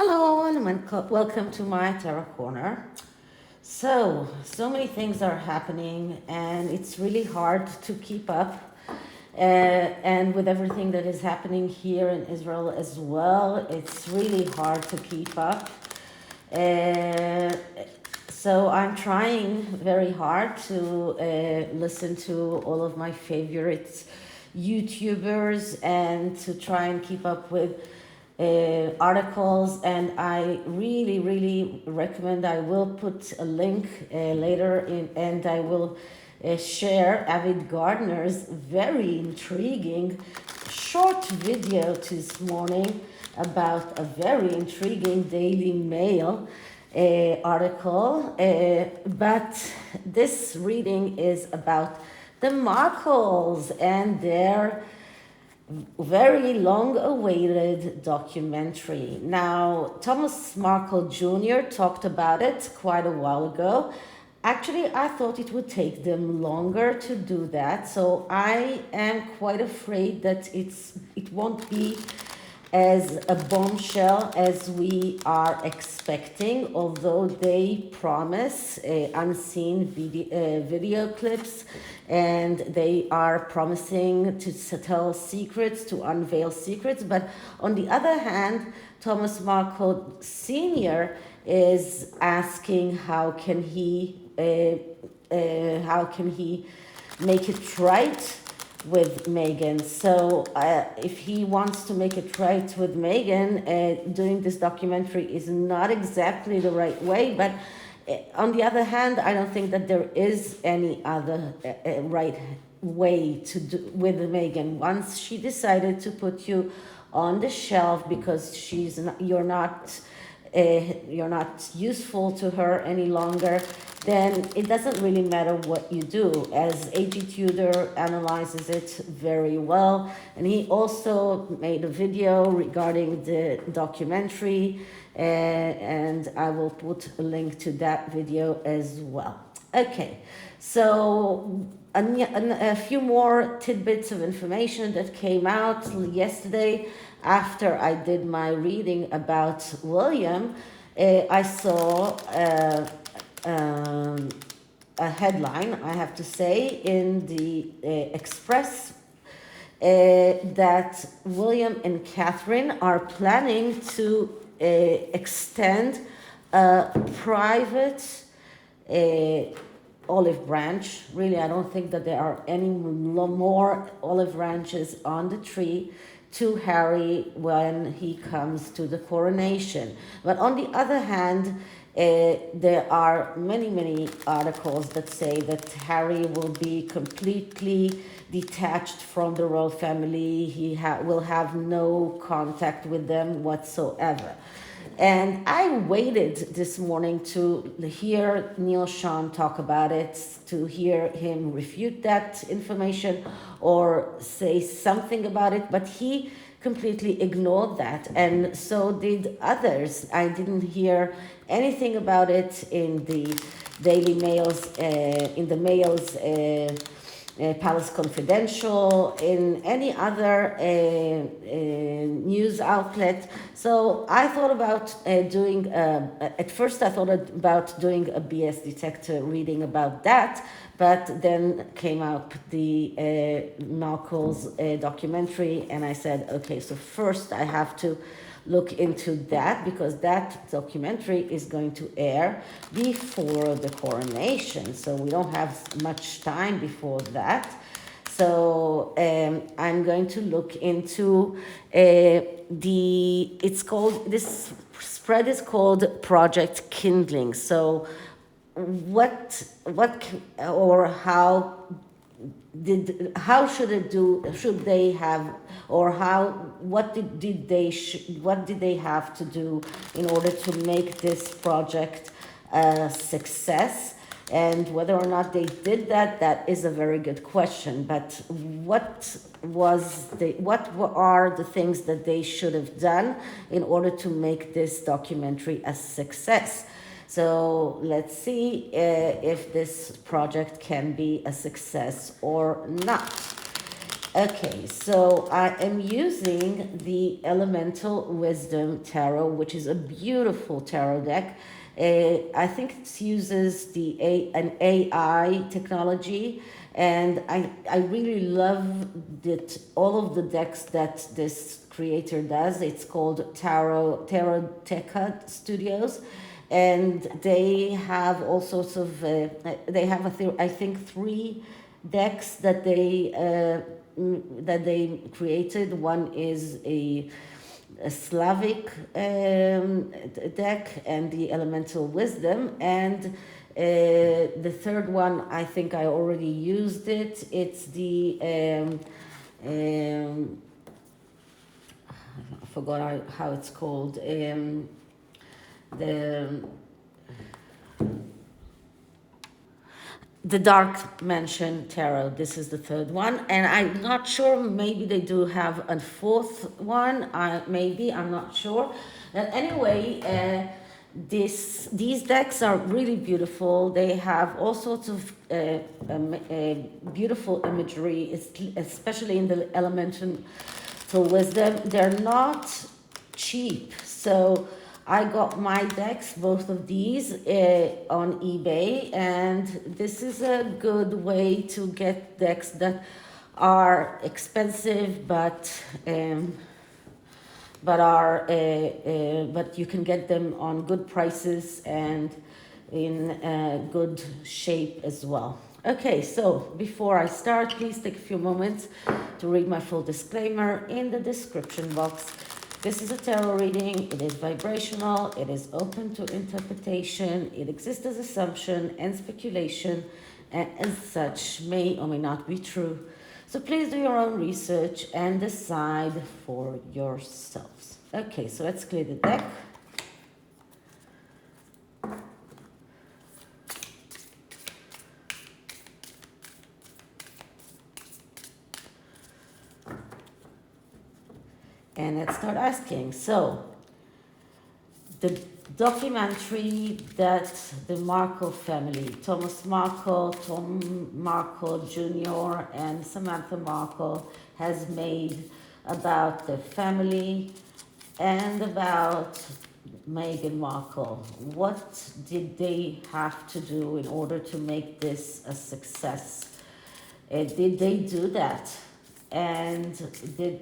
Hello and welcome to my Tarot Corner. So many things are happening and it's really hard to keep up. And with everything that is happening here in Israel as well, it's really hard to keep up. So I'm trying very hard to listen to all of my favorite YouTubers and to try and keep up with articles, and I really recommend. I will put a link later in, and I will share Avid Gardner's very intriguing short video this morning about a very intriguing Daily Mail article, but this reading is about the Markles and their very long-awaited documentary. Now, Thomas Markle Jr. talked about it quite a while ago. Actually, I thought it would take them longer to do that, so I am quite afraid that it won't be as a bombshell as we are expecting, although they promise unseen video clips, and they are promising to tell secrets, to unveil secrets. But on the other hand, Thomas Markle Sr. is asking how can he make it right with Meghan. So if he wants to make it right with Meghan, doing this documentary is not exactly the right way, but on the other hand, I don't think that there is any other right way to do with Meghan. Once she decided to put you on the shelf because you're not useful to her any longer, then it doesn't really matter what you do, as A.G. Tudor analyzes it very well. And he also made a video regarding the documentary, and I will put a link to that video as well. Okay, so a few more tidbits of information that came out yesterday after I did my reading about William. I saw a headline, I have to say, in the Express that William and Catherine are planning to extend a private olive branch. Really, I don't think that there are any more olive branches on the tree to Harry when he comes to the coronation. But on the other hand, there are many articles that say that Harry will be completely detached from the royal family. He will have no contact with them whatsoever. And I waited this morning to hear Neil Sean talk about it, to hear him refute that information or say something about it, but he completely ignored that, and so did others. I didn't hear anything about it in the Daily Mail's, in the Mail's Palace Confidential, in any other news outlet. So I thought about doing, at first I thought about doing a BS detector reading about that, but then came out the Markle's documentary, and I said, okay, so first I have to look into that, because that documentary is going to air before the coronation, so we don't have much time before that. So I'm going to look into this spread is called Project Kindling. So how should they have, or what did they have to do in order to make this project a success? And whether or not they did that is a very good question. But what are the things that they should have done in order to make this documentary a success? So let's see if this project can be a success or not. Okay, so I am using the Elemental Wisdom Tarot, which is a beautiful tarot deck. I think it uses an AI technology, and I really love that all of the decks that this creator does. It's called Tarot Studios, and they have all sorts of they have I think three decks that they created. One is a Slavic deck, and the Elemental Wisdom, and the third one, I think I already used it. It's the I forgot how it's called. The the Dark Mansion Tarot. This is the third one, and I'm not sure. Maybe they do have a fourth one. Maybe I'm not sure. But anyway, these decks are really beautiful. They have all sorts of beautiful imagery, especially in the Elemental Wisdom. They're not cheap, so I got my decks, both of these, on eBay, and this is a good way to get decks that are expensive, but you can get them on good prices and in good shape as well. Okay, so before I start, please take a few moments to read my full disclaimer in the description box. This is a tarot reading. It is vibrational. It is open to interpretation. It exists as assumption and speculation, and as such may or may not be true. So please do your own research and decide for yourselves. Okay, so let's clear the deck. And let's start asking. So, the documentary that the Markle family, Thomas Markle, Tom Markle Jr., and Samantha Markle, has made about the family and about Meghan Markle. What did they have to do in order to make this a success? Did they do that? And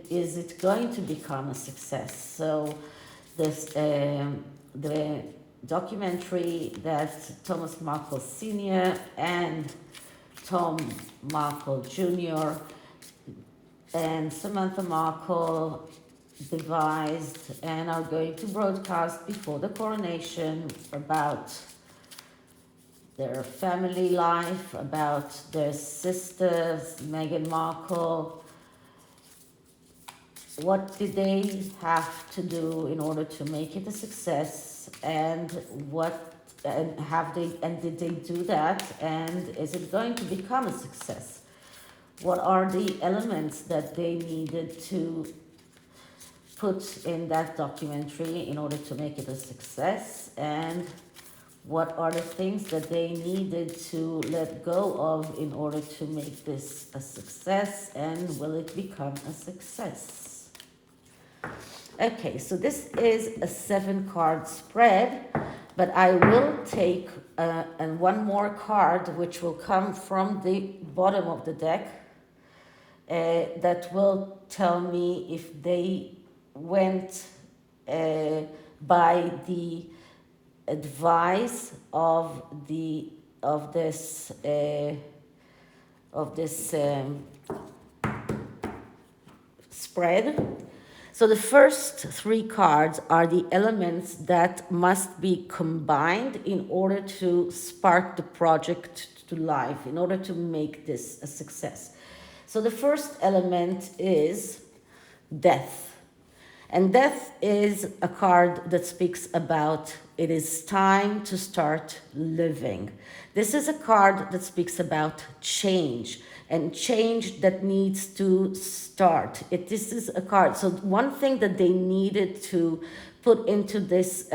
is it going to become a success? So the documentary that Thomas Markle Sr. and Tom Markle Jr. and Samantha Markle devised and are going to broadcast before the coronation about their family life, about their sisters, Meghan Markle. What did they have to do in order to make it a success, and did they do that, and is it going to become a success? What are the elements that they needed to put in that documentary in order to make it a success, and what are the things that they needed to let go of in order to make this a success, and will it become a success? Okay, so this is a 7-card spread, but I will take and one more card, which will come from the bottom of the deck, that will tell me if they went by the advice of this spread. So the first 3 cards are the elements that must be combined in order to spark the project to life, in order to make this a success. So the first element is death. And death is a card that speaks about it is time to start living. This is a card that speaks about change, and change that needs to start. This is a card. So one thing that they needed to put into this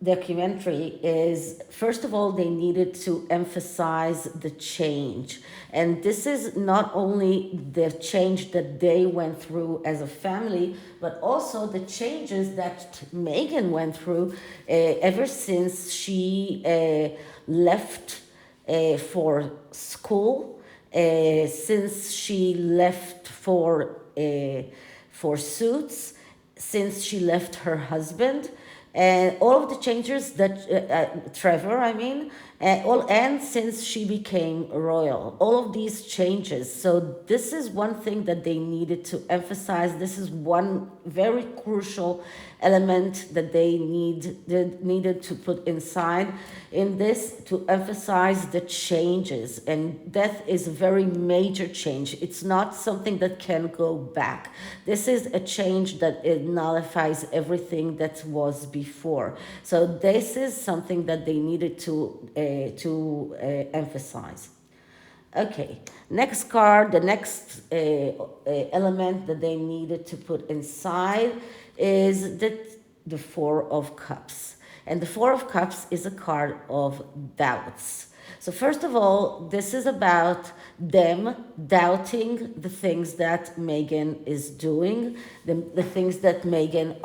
documentary is, first of all, they needed to emphasize the change. And this is not only the change that they went through as a family, but also the changes that Meghan went through ever since she left for school, since she left for Suits, since she left her husband, and all of the changes that Trevor, I mean, and since she became royal, all of these changes. So this is one thing that they needed to emphasize. This is one very crucial element that they needed to put inside in this, to emphasize the changes. And death is a very major change. It's not something that can go back. This is a change that it nullifies everything that was before. So this is something that they needed to emphasize. Okay, next card, the next element that they needed to put inside is the Four of Cups. And the Four of Cups is a card of doubts. So first of all, this is about them doubting the things that Meghan is doing, the things that Meghan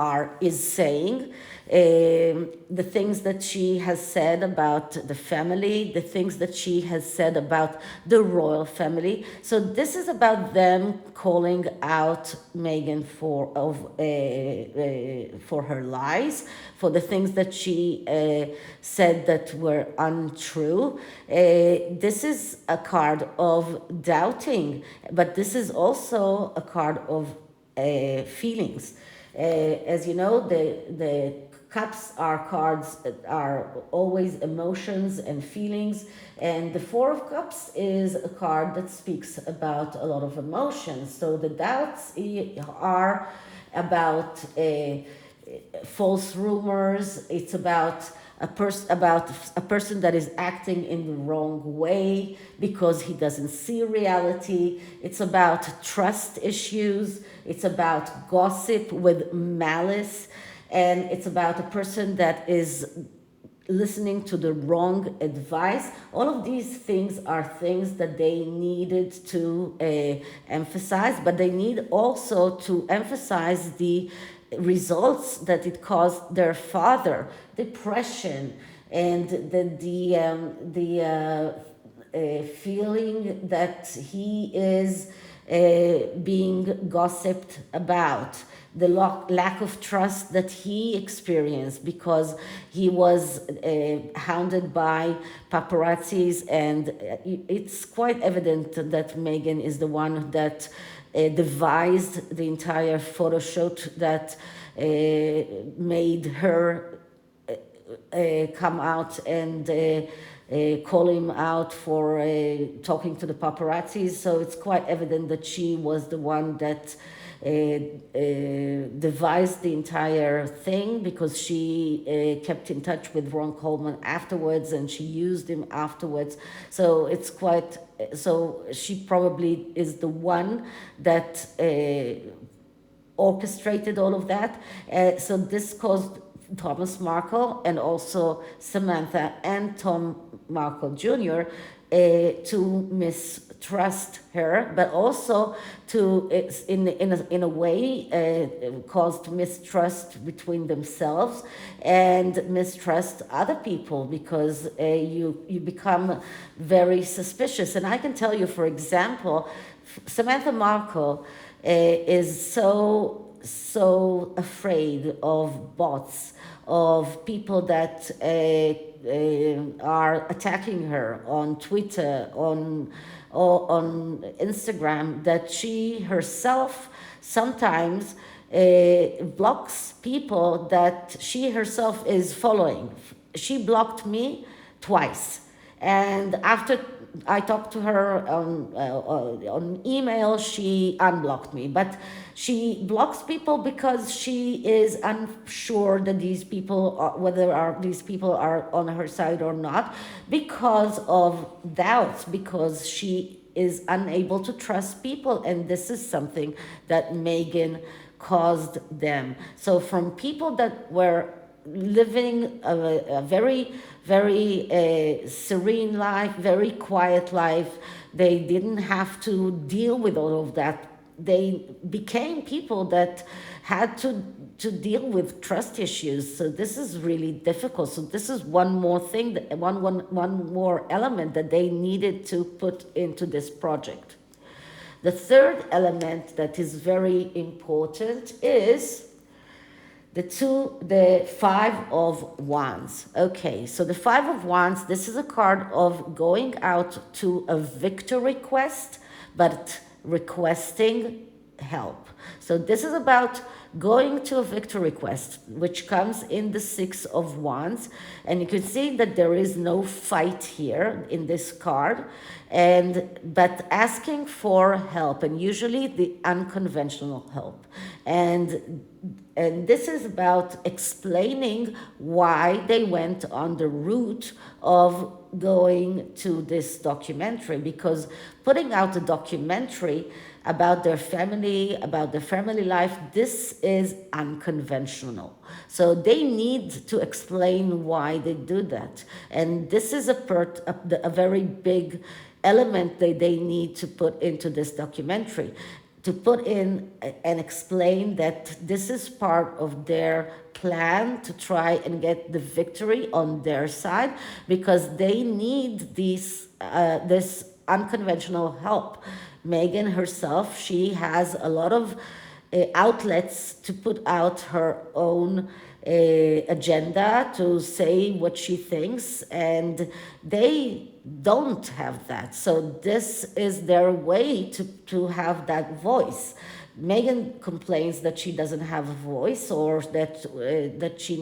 is saying, the things that she has said about the family, the things that she has said about the royal family. So this is about them calling out Meghan for her lies, for the things that she said that were untrue. This is a card of doubting, but this is also a card of feelings. As you know, the cups are cards that are always emotions and feelings, and the Four of Cups is a card that speaks about a lot of emotions. So the doubts are about false rumors. It's about a person that is acting in the wrong way because he doesn't see reality. It's about trust issues. It's about gossip with malice. And it's about a person that is listening to the wrong advice. All of these things are things that they needed to emphasize, but they need also to emphasize the results that it caused their father, depression, and the feeling that he is being gossiped about, the lack of trust that he experienced because he was hounded by paparazzis, and it's quite evident that Meghan is the one that devised the entire photo shoot that made her come out and call him out for talking to the paparazzis. So it's quite evident that she was the one that devised the entire thing, because she kept in touch with Ron Coleman afterwards and she used him afterwards. So it's quite, so she probably is the one that orchestrated all of that. So this caused Thomas Markle and also Samantha and Tom Markle Jr. To mistrust her, but also to, in a way, caused mistrust between themselves and mistrust other people, because you become very suspicious. And I can tell you, for example, Samantha Markle is so afraid of bots, of people that are attacking her on Twitter, on Instagram, that she herself sometimes blocks people that she herself is following. She blocked me twice, and after I talked to her on email, she unblocked me. But she blocks people because she is unsure that these people these people are on her side or not, because of doubts, because she is unable to trust people, and this is something that Meghan caused them. So from people that were living a very, very serene life, very quiet life. They didn't have to deal with all of that. They became people that had to deal with trust issues. So this is really difficult. So this is one more thing, one more element that they needed to put into this project. The third element that is very important is the Five of Wands. Okay, so the Five of Wands, this is a card of going out to a victory quest, but requesting help. So this is about going to a victory quest, which comes in the Six of Wands. And you can see that there is no fight here in this card, but asking for help, and usually the unconventional help. And this is about explaining why they went on the route of going to this documentary, because putting out a documentary about their family life, this is unconventional. So they need to explain why they do that. And this is a very big element that they need to put into this documentary, to put in and explain that this is part of their plan to try and get the victory on their side, because they need this unconventional help. Meghan herself, she has a lot of outlets to put out her own agenda, to say what she thinks, and they don't have that. So this is their way to have that voice. Meghan complains that she doesn't have a voice, or that she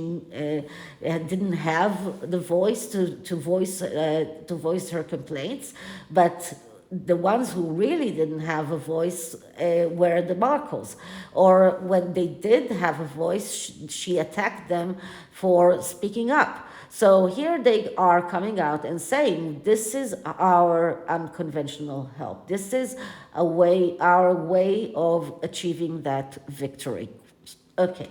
didn't have the voice to voice her complaints, but the ones who really didn't have a voice were the Markles. Or when they did have a voice, she attacked them for speaking up. So here they are coming out and saying, this is our unconventional help. This is our way of achieving that victory. Okay.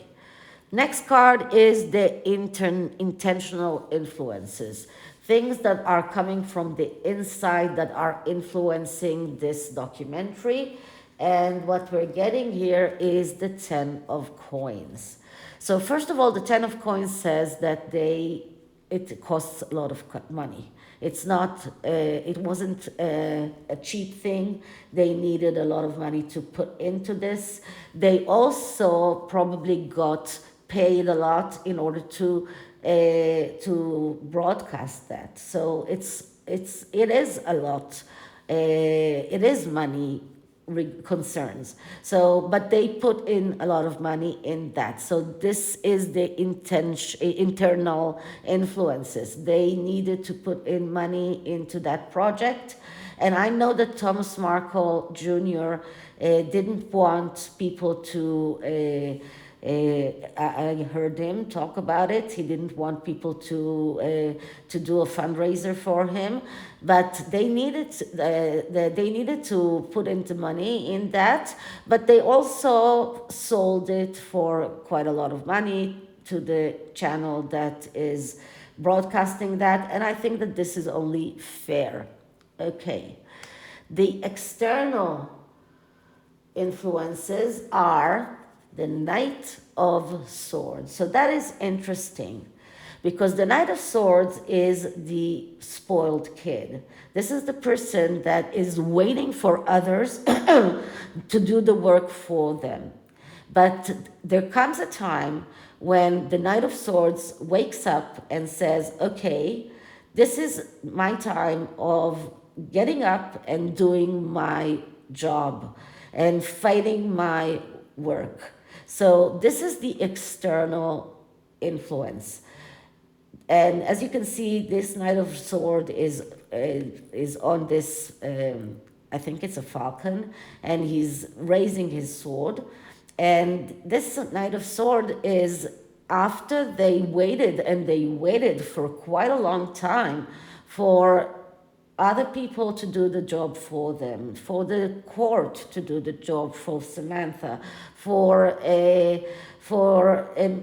Next card is the intentional influences. Things that are coming from the inside that are influencing this documentary. And what we're getting here is the Ten of Coins. So first of all, the Ten of Coins says that it costs a lot of money. It's not, it wasn't a cheap thing. They needed a lot of money to put into this. They also probably got paid a lot in order to broadcast that. So it is a lot. It is money concerns. So, but they put in a lot of money in that. So this is the internal influences. They needed to put in money into that project. And I know that Thomas Markle Jr. Didn't want people to I heard him talk about it. He didn't want people to do a fundraiser for him, but they needed to put into money in that. But they also sold it for quite a lot of money to the channel that is broadcasting that, and I think that this is only fair. Okay, the external influences are the Knight of Swords. So that is interesting, because the Knight of Swords is the spoiled kid. This is the person that is waiting for others to do the work for them. But there comes a time when the Knight of Swords wakes up and says, okay, this is my time of getting up and doing my job and fighting my work. So this is the external influence. And as you can see, this Knight of Swords is on this, I think it's a falcon, and he's raising his sword. And this Knight of Swords is after they waited, and they waited for quite a long time for other people to do the job for them, for the court to do the job for Samantha, for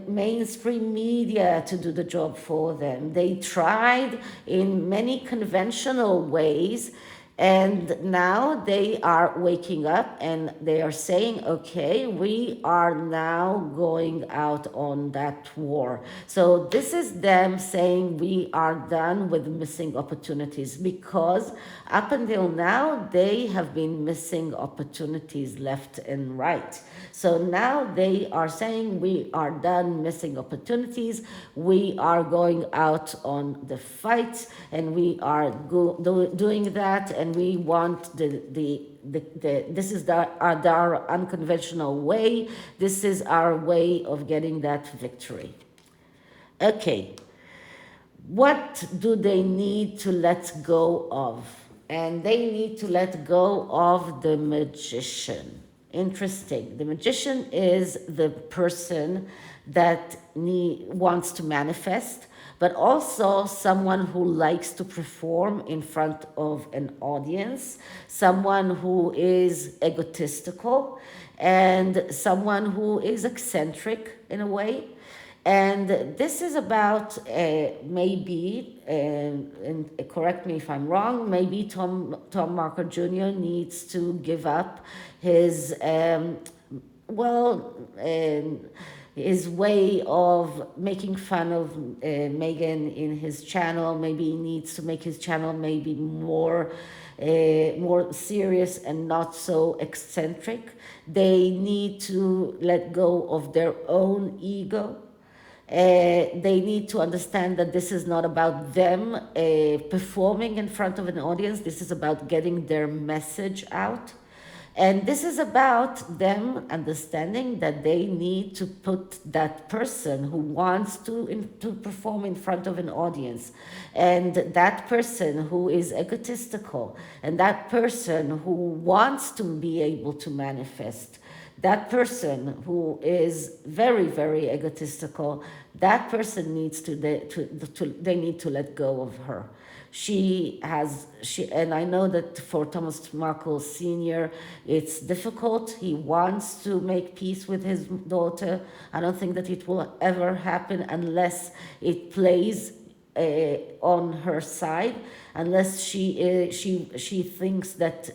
mainstream media to do the job for them. They tried in many conventional ways, and now they are waking up and they are saying, okay, we are now going out on that war. So this is them saying we are done with missing opportunities, because up until now they have been missing opportunities left and right. So now they are saying we are done missing opportunities. We are going out on the fight, and we are doing that, and we want this is our unconventional way. This is our way of getting that victory. Okay, what do they need to let go of? And they need to let go of the magician. Interesting. The magician is the person that wants to manifest, but also someone who likes to perform in front of an audience, someone who is egotistical, and someone who is eccentric in a way. And this is about maybe, and correct me if I'm wrong, maybe Tom Markle Jr. needs to give up his, his way of making fun of Meghan in his channel. Maybe he needs to make his channel maybe more serious and not so eccentric. They need to let go of their own ego. They need to understand that this is not about them performing in front of an audience. This is about getting their message out. And this is about them understanding that they need to put that person who wants to perform in front of an audience, and that person who is egotistical, and that person who wants to be able to manifest, that person who is very, very egotistical, that person needs they need to let go of her. And I know that for Thomas Markle Sr., it's difficult. He wants to make peace with his daughter. I don't think that it will ever happen unless it plays on her side, unless she thinks that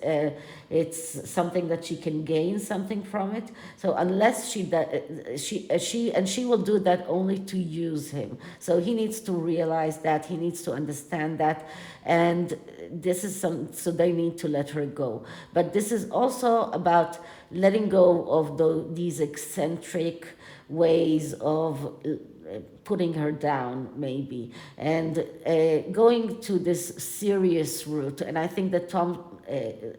it's something that she can gain something from it. So unless she will do that only to use him. So he needs to realize that, he needs to understand that, and this is so they need to let her go. But this is also about letting go of these eccentric ways of putting her down, maybe, and going to this serious route. And I think that Tom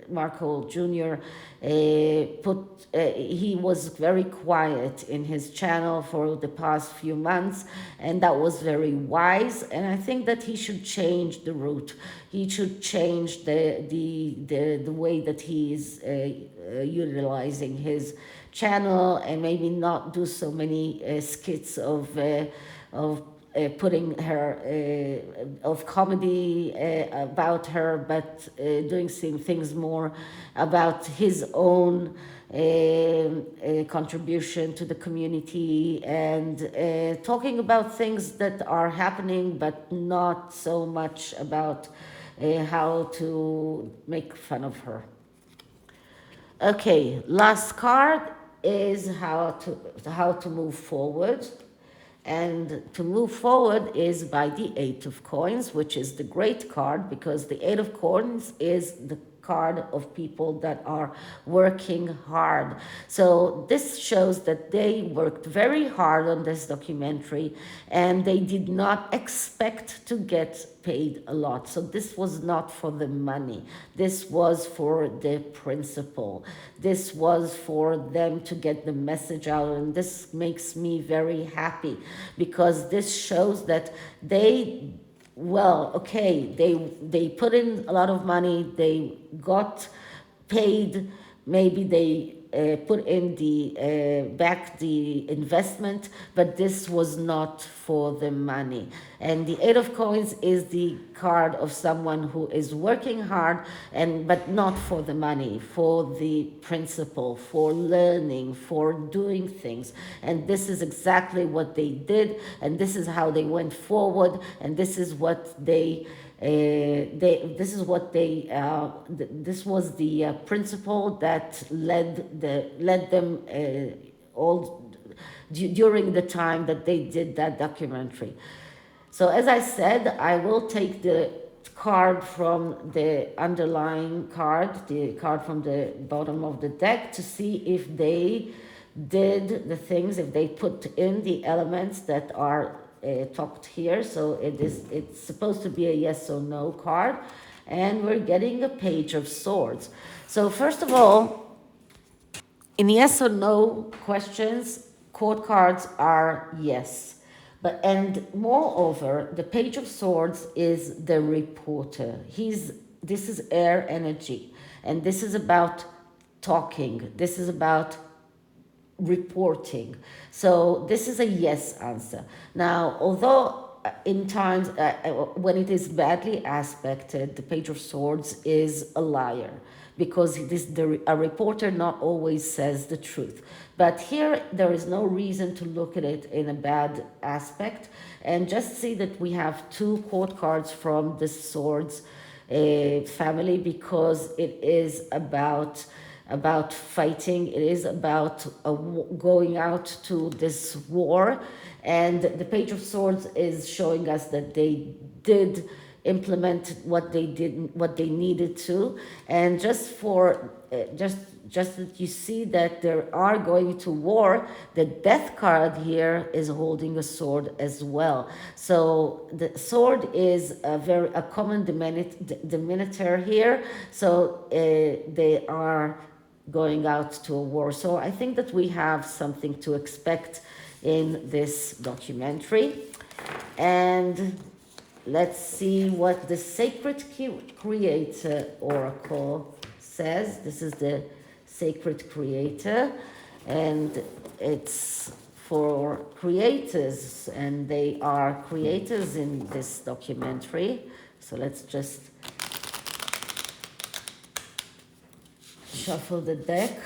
Markle Jr. He was very quiet in his channel for the past few months, and that was very wise. And I think that he should change the route. He should change the way that he is utilizing his channel, and maybe not do so many skits of putting her of comedy about her, but doing some things more about his own contribution to the community, and talking about things that are happening, but not so much about how to make fun of her. Okay, last card is how to move forward. And to move forward is by the Eight of Coins, which is the great card, because the Eight of Coins is the card of people that are working hard. So this shows that they worked very hard on this documentary, and they did not expect to get paid a lot. So this was not for the money. This was for the principle. This was for them to get the message out, and this makes me very happy, because this shows that they put in a lot of money, they got paid, maybe they put in back the investment, but this was not for the money. And the Eight of Coins is the card of someone who is working hard, but not for the money, for the principle, for learning, for doing things. And this is exactly what they did, and this is how they went forward, and this is what this was the principle that led them all during the time that they did that documentary. So as I said, I will take the card from the underlying card, the card from the bottom of the deck, to see if they did the things, if they put in the elements that are talked here. So it's supposed to be a yes or no card, and we're getting a Page of Swords. So first of all, in yes or no questions, court cards are yes. And moreover, the Page of Swords is the reporter. This is air energy, and this is about talking. This is about reporting. So this is a yes answer. Now, although in times when it is badly aspected, the Page of Swords is a liar, because a reporter not always says the truth. But here there is no reason to look at it in a bad aspect, and just see that we have two court cards from the Swords family, because it is about fighting. It is about going out to this war, and the Page of Swords is showing us that they did implement what they needed to. And just that you see that they are going to war, the Death card here is holding a sword as well. So the sword is a common diminutor here. So they are going out to a war. So I think that we have something to expect in this documentary. And let's see what the Sacred Creator Oracle says. This is the Sacred Creator, and it's for creators, and they are creators in this documentary. So let's just shuffle the deck.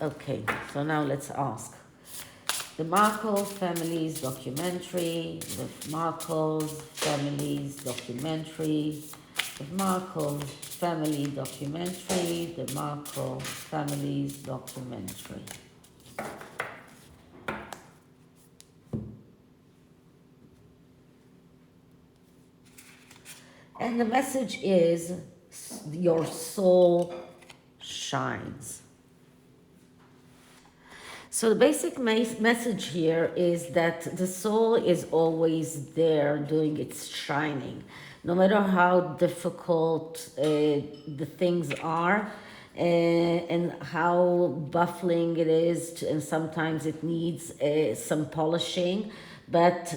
Okay, so now let's ask. The Markle family's documentary, the Markle's family's documentary, the Markle family documentary, the Markle family's documentary. And the message is, your soul shines. So the basic message here is that the soul is always there doing its shining. No matter how difficult the things are, and how baffling it is, and sometimes it needs some polishing. But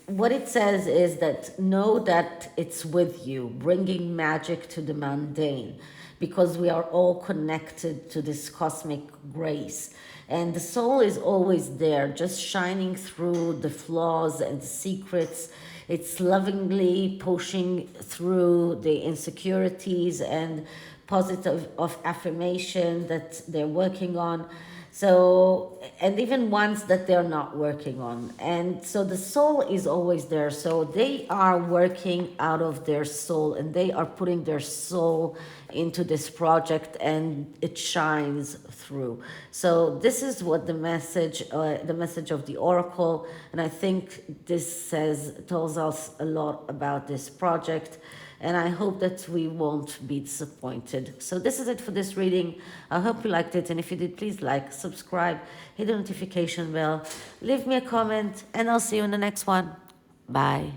what it says is that know that it's with you, bringing magic to the mundane, because we are all connected to this cosmic grace. And the soul is always there, just shining through the flaws and secrets. It's lovingly pushing through the insecurities and positive of affirmation that they're working on. So, and even ones that they're not working on. And so the soul is always there. So they are working out of their soul, and they are putting their soul into this project, and it shines through. So this is what the message of the Oracle, and I think this tells us a lot about this project. and I hope that we won't be disappointed. So this is it for this reading. I hope you liked it, and if you did, please like, subscribe, hit the notification bell, leave me a comment, and I'll see you in the next one. Bye.